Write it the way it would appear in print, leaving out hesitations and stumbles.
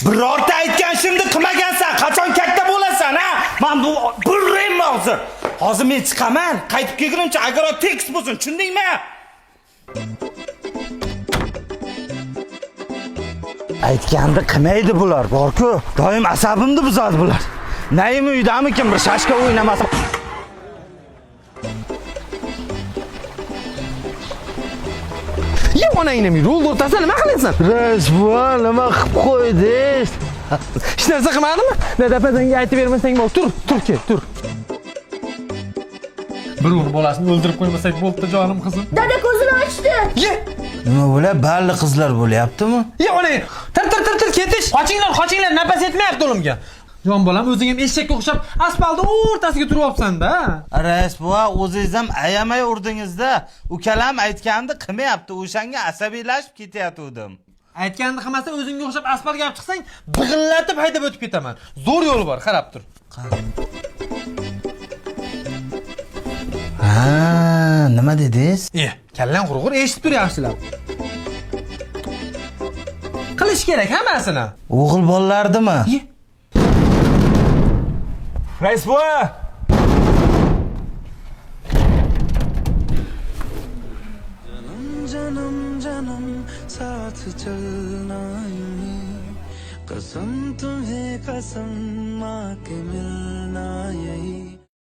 Birorta aytgan ishimni qilmagansan. Qachon katta bo'lasan, ha? Men bu burrayman hozir. Hozir men chiqaman. Qaytib kelgunimcha agar tekst bo'lsin, tushundingmi? Aytganda qilmaydi bular, bor-ku. Doim asabimni buzadi bular. Nayim uydamikin bir shashka o'ynamasa. Ya onangni yo'l o'rtasida nima qilyapsan? Rasvo, nima qilib qo'ydingiz? Hech narsa qilmadimi? Dadapazanga aytib bermasang bo'l. Tur, kel, tur. Birovni bolasini o'ldirib qo'ymasak bo'ldi, jonim qizim. Dada ko'zini ochdi. Ye. Nima bo'lar? Balli qizlar bo'lyaptimi? Ye onang. Tir ketish. Qochinglar, nafas yetmayapti o'limga. Jon bolam, o'zing ham eshakka o'xshab asfaltning o'rtasiga turibsan-da. Rasvo, o'zingiz ham ayamay urdingizda. Ukalam aytgandi qilmayapti, o'shanga asabiylashib ketyatdim. Aytganini qilmasa o'zingga o'xshab asfaltga olib chiqsang, big'illatib haydab o'tib ketaman. Zo'r yo'li bor, qarab tur. Ha, nima dedingiz? Kallang qurg'ur, eshitib tur yaxshilab. Qilish kerak hammasini. O'g'il bolalardimi? Rasvo! जन्म जन्म साथ चलना यूं ही कसम तुम्हें कसम माँ के मिलना यही